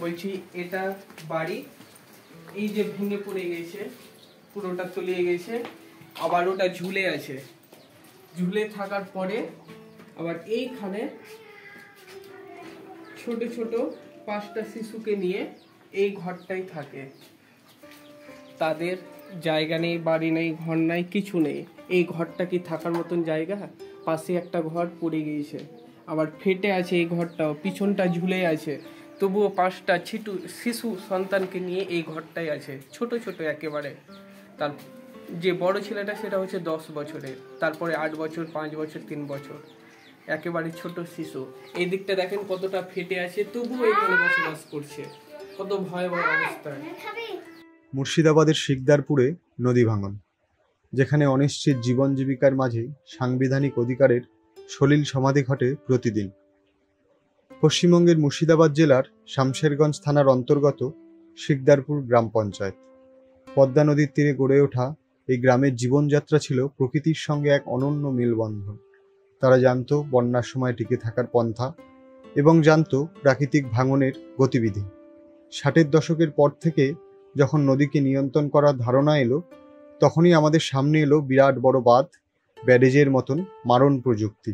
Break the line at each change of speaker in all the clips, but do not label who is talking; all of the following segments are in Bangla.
বলছি এটা বাড়ি, এই যে ভেঙে পড়ে গেছে, পুরোটা তলিয়ে গেছে, আবার ওটা ঝুলে আছে। ঝুলে থাকার পরে আবার এইখানে ছোট ছোট 5টা শিশুকে নিয়ে এই ঘরটাই থাকে। তাদের জায়গা নেই, বাড়ি নেই, ঘর নাই, কিছু নেই। এই ঘরটা কি থাকার মতন জায়গা? পাশে একটা ঘর পড়ে গিয়েছে, আবার ফেটে আছে এই ঘরটাও, পিছনটা ঝুলে আছে। তবুও 5টা শিশু সন্তানকে নিয়ে এই ঘরটাই আছে, ছোট ছোট একেবারে। তার যে বড় ছেলেটা সেটা হচ্ছে 10 বছরের, তারপরে 8 বছর, 5 বছর, 3 বছর, একেবারে ছোট শিশু। এই দিকটা দেখেন কতটা ফেটে আছে, তবুও এখানে বসবাস করছে। কত ভয়াবহ অবস্থা।
মুর্শিদাবাদের শিকদারপুরে নদী ভাঙন, যেখানে অনিশ্চিত জীবন জীবিকার মাঝে সাংবিধানিক অধিকারের সলিল সমাধি ঘটে প্রতিদিন। পশ্চিমবঙ্গের মুর্শিদাবাদ জেলার শামশেরগঞ্জ থানার অন্তর্গত শিকদারপুর গ্রাম পঞ্চায়েত। পদ্মা নদীর তীরে গড়ে ওঠা এই গ্রামের জীবনযাত্রা ছিল প্রকৃতির সঙ্গে এক অনন্য মেলবন্ধন। তারা জানত বন্যার সময় টিকে থাকার পন্থা এবং জানত প্রাকৃতিক ভাঙনের গতিবিধি। 60-এর দশকের পর থেকে যখন নদীকে নিয়ন্ত্রণ করার ধারণা এলো, তখনই আমাদের সামনে এলো বিরাট বড় বাঁধ, ব্যারেজের মতন মারণ প্রযুক্তি।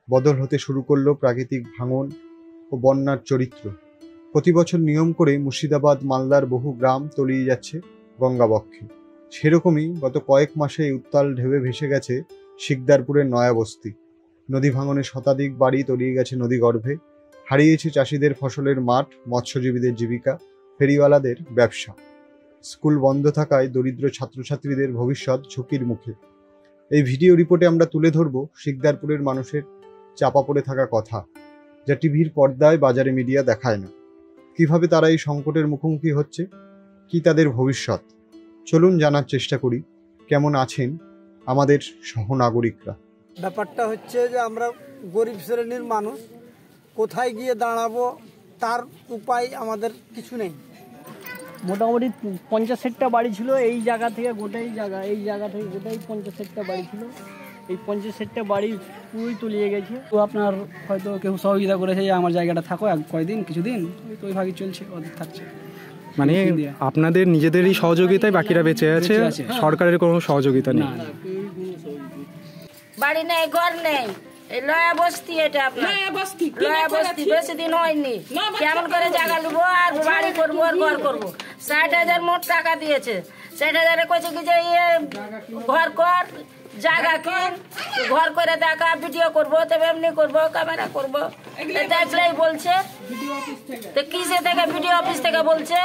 বদল হতে শুরু করলো প্রাকৃতিক ভাঙন ও বন্যার চরিত্র। প্রতি বছর নিয়ম করে মুর্শিদাবাদ মালদার বহু গ্রাম তলিয়ে যাচ্ছে গঙ্গাবক্ষে। সেরকমই গত কয়েক মাসে উত্তাল ঢেউয়ে ভেসে গেছে শিকদারপুরের নয়াবস্তি। নদী ভাঙনে শতাধিক বাড়ি তলিয়ে গেছে নদীগর্ভে, হারিয়েছে চাষিদের ফসলের মাঠ, মৎস্যজীবীদের জীবিকা, ফেরিওয়ালাদের ব্যবসা। স্কুল বন্ধ থাকায় দরিদ্র ছাত্রছাত্রীদের ভবিষ্যৎ ঝুঁকির মুখে। এই ভিডিও রিপোর্টে আমরা তুলে ধরব শিকদারপুরের মানুষের চাপা পড়ে থাকা কথা, যা টিভির পর্দায়, বাজারে মিডিয়া দেখায় না। কিভাবে তারা এই সংকটের মুখোমুখি হচ্ছে, কি তাদের ভবিষ্যৎ, চলুন জানার চেষ্টা করি কেমন আছেন আমাদের সহনাগরিকরা।
ব্যাপারটা হচ্ছে যে আমরা গরিব শ্রেণীর মানুষ, কোথায় গিয়ে দাঁড়াবো তার উপায় আমাদের কিছু নেই।
মোটামুটি 50-60টা বাড়ি ছিল এই জায়গা থেকে, গোটাই জায়গা, এই জায়গা থেকে গোটাই 50-60টা বাড়ি ছিল। এই 50-60টা বাড়ি পুরোই তলিয়ে গেছে। তো আপনার হয়তো কেউ সহযোগিতা করেছে যে আমার জায়গাটা থাকো কয়েকদিন, কিছুদিন, তো ওইভাবে চলছে, ওদের থাকছে।
মানে আপনাদের নিজেদেরই সহযোগিতায় বাকিরা বেঁচে আছে, সরকারের কোনো সহযোগিতা নেই?
বাড়ি নেই, ঘর নেই, এই লয়া বস্তি, এটা আপনার লয়া বস্তি, বেশি দিন হয়নি। কেমন করে জায়গা নেবো আর বাড়ি করবো আর ঘর করবো? 60,000 মোট টাকা দিয়েছে। 60,000-এ কইছে কি যে ঘর কর, জায়গা কিন, ঘর করে দেখা, ভিডিও করবো, তবে এমনি করবো, ক্যামেরা করবো, দেখলেই বলছে। তো কিসে থেকে ভিডিও অফিস থেকে বলছে?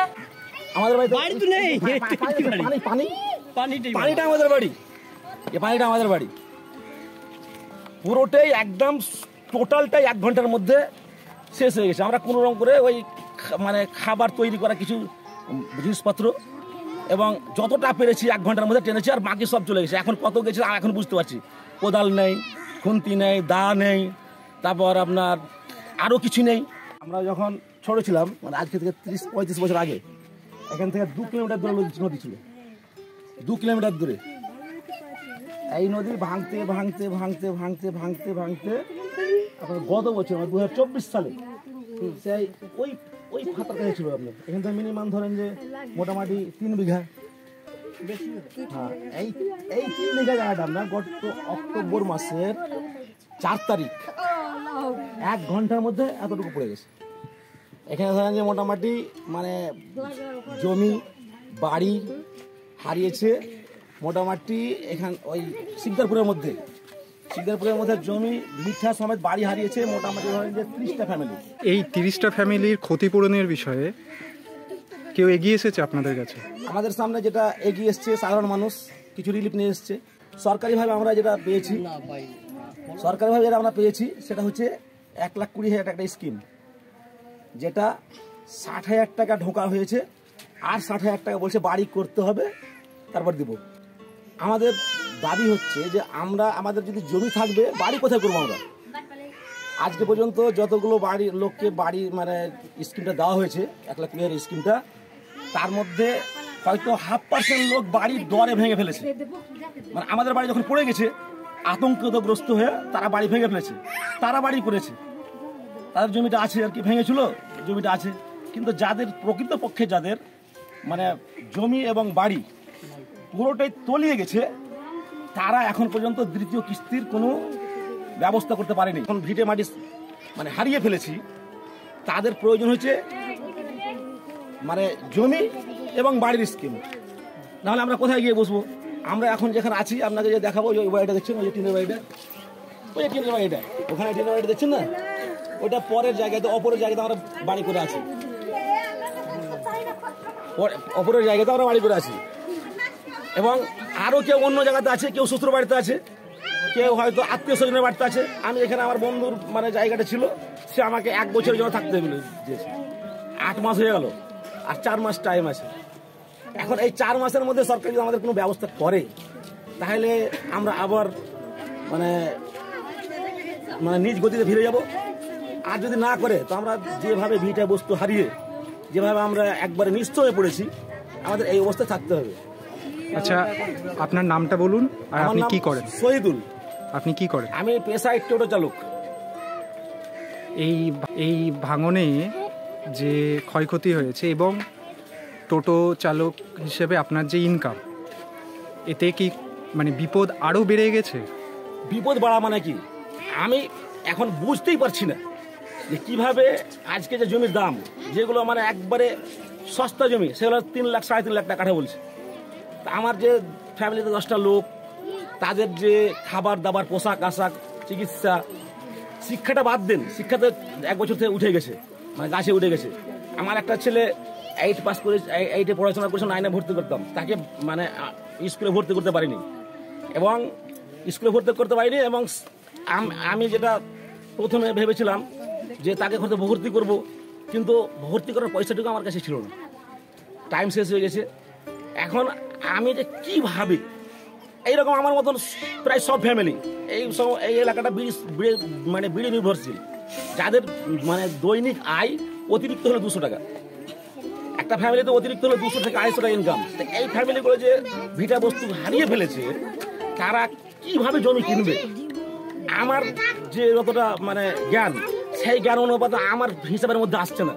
আমাদের বাড়ি তো নেই, পানিটা আমাদের বাড়ি, এই পানিটা আমাদের বাড়ি পুরোটাই একদম টোটালটাই 1 ঘন্টার মধ্যে শেষ হয়ে গেছে। আমরা কোনো রকম করে ওই মানে খাবার তৈরি করা কিছু জিনিসপত্র এবং যতটা পেরেছি 1 ঘন্টার মধ্যে টেনেছি, আর বাকি সব চলে গেছে। এখন কত গেছে এখন বুঝতে পারছি। কোদাল নেই, খুন্তি নেই, দা নেই, তারপর আপনার আরও কিছু নেই। আমরা যখন ছোটো ছিলাম, মানে আজকে থেকে 30-35 বছর আগে, এখান থেকে 2 কিলোমিটার দূরে নদী ছিল, 2 কিলোমিটার দূরে। এই নদী ভাঙতে ভাঙতে ভাঙতে ভাঙতে ভাঙতে ভাঙতে আপনার গত বছর 2024 সালে সেই ওই ফাতার কাছে ছিল আপনার। এখান থেকে মিনিমাম ধরেন যে মোটামুটি 3 বিঘা। হ্যাঁ, এই 3 বিঘা জায়গাটা আপনার গত অক্টোবর মাসের 4 তারিখ 1 ঘন্টার মধ্যে এতটুকু পড়ে গেছে। এখানে ধরেন যে মোটামুটি মানে জমি বাড়ি হারিয়েছে মোটামুটি। এখান ওই শিকদারপুরের মধ্যে জমি মিঠা সমেত বাড়ি হারিয়েছে মোটামুটি ধরেন যে 30টা ফ্যামিলি।
এই 30টা ফ্যামিলির ক্ষতিপূরণের বিষয়ে কেউ এগিয়ে এসেছে আপনাদের কাছে?
আমাদের সামনে যেটা এগিয়ে এসছে সাধারণ মানুষ কিছু রিলিফ নিয়ে এসছে। সরকারিভাবে আমরা যেটা পেয়েছি, সেটা হচ্ছে 1,20,000 একটা স্কিম, যেটা 60,000 টাকা ঢোকা হয়েছে, আর 60,000 টাকা বলছে বাড়ি করতে হবে, তারপর দিব। আমাদের দাবি হচ্ছে যে আমাদের যদি জমি থাকবে, বাড়ি কোথায় করবো আমরা? আজকে পর্যন্ত যতগুলো লোককে বাড়ি মানে স্কিমটা দেওয়া হয়েছে, 1,20,000 স্কিমটা, তার মধ্যে হয়তো 0.5% লোক বাড়ির দরে ভেঙে ফেলেছে। মানে আমাদের বাড়ি যখন পড়ে গেছে, আতঙ্কগ্রস্ত হয়ে তারা বাড়ি ভেঙে ফেলেছে, তারা বাড়ি করেছে, তাদের জমিটা আছে আর কি, ভেঙেছিল জমিটা আছে, কিন্তু যাদের প্রকৃতপক্ষে যাদের মানে জমি এবং বাড়ি পুরোটাই তলিয়ে গেছে, তারা এখন পর্যন্ত দ্বিতীয় কিস্তির কোনো ব্যবস্থা করতে পারেনি। এখন ভিটে মাটি মানে হারিয়ে ফেলেছি, তাদের প্রয়োজন হচ্ছে মানে জমি এবং বাড়ির স্কিম, নাহলে আমরা কোথায় গিয়ে বসবো? আমরা এখন যেখানে আছি আপনাকে যে দেখাবো, ওই বাড়িটা দেখছেন, ওই যে টিনের বাড়িটা, ওই টিনের বাড়িটা, ওখানে টিনের বাড়িটা দেখছেন না, ওটা পরের জায়গাতে, অপরের জায়গাতে আমরা বাড়ি করে আছি, অপরের জায়গাতে আমরা বাড়ি করে আছি। এবং আরও কেউ অন্য জায়গাতে আছে, কেউ শ্বশুর বাড়িতে আছে, কেউ হয়তো আত্মীয় স্বজনের বাড়িতে আছে। আমি এখানে আমার বন্ধুর মানে জায়গাটা ছিল, সে আমাকে 1 বছরের জন্য থাকতে দিয়েছে, 8 মাস হয়ে গেল, আর 4 মাস টাইম আছে। এখন এই 4 মাসের মধ্যে সরকার যদি আমাদের কোনো ব্যবস্থা করে, তাহলে আমরা আবার মানে মানে নিজ গতিতে ফিরে যাব। আর যদি না করে, তো আমরা যেভাবে ভিটা বস্তু হারিয়ে যেভাবে আমরা একবারে নিশ্চয় হয়ে পড়েছি, আমাদের এই অবস্থায় থাকতে হবে।
আচ্ছা, আপনার নামটা বলুন আর আপনি কি করেন?
শহীদুল।
আপনি কি করেন?
আমি পেশায় টোটো চালক।
এই ভাঙনে যে ক্ষয়ক্ষতি হয়েছে এবং টোটো চালক হিসেবে আপনার যে ইনকাম, এতে কি মানে বিপদ আরও বেড়ে গেছে?
বিপদ বাড়া মানে কি, আমি এখন বুঝতেই পারছি না যে কীভাবে আজকে যে জমির দাম, যেগুলো মানে একবারে সস্তা জমি, সেগুলো 3 লাখ 3.5 লাখ টাকা কাঠা বলছে। তা আমার যে ফ্যামিলিতে 10টা লোক, তাদের যে খাবার দাবার, পোশাক আশাক, চিকিৎসা, শিক্ষাটা বাদ দেন, শিক্ষাতে 1 বছর থেকে উঠে গেছে, মানে গাছে উঠে গেছে। আমার একটা ছেলে 8 পাস করে, 8-এ পড়াশোনা করেছে, 9-এ ভর্তি করতাম, তাকে মানে স্কুলে ভর্তি করতে পারিনি, এবং স্কুলে ভর্তি করতে পারিনি। এবং আমি যেটা প্রথমে ভেবেছিলাম যে তাকে হয়তো ভর্তি করব, কিন্তু ভর্তি করার পয়সাটুকু আমার কাছে ছিল না, টাইম শেষ হয়ে গেছে। এখন আমি যে কীভাবে, এইরকম আমার মতন প্রায় সব ফ্যামিলি, এই এলাকাটা মানে বিড়ি নির্ভরশীল, যাদের মানে দৈনিক আয় অতিরিক্ত হলো 200 টাকা। একটা ফ্যামিলিতে অতিরিক্ত হলো 200 থেকে 250 টাকা ইনকাম। এই ফ্যামিলিগুলো যে ভিটা বস্তু হারিয়ে ফেলেছে, তারা কিভাবে জমি কিনবে? আমার যে যতটা মানে জ্ঞান, সেই জ্ঞান অনুপাতে আমার হিসাবের মধ্যে আসছে না।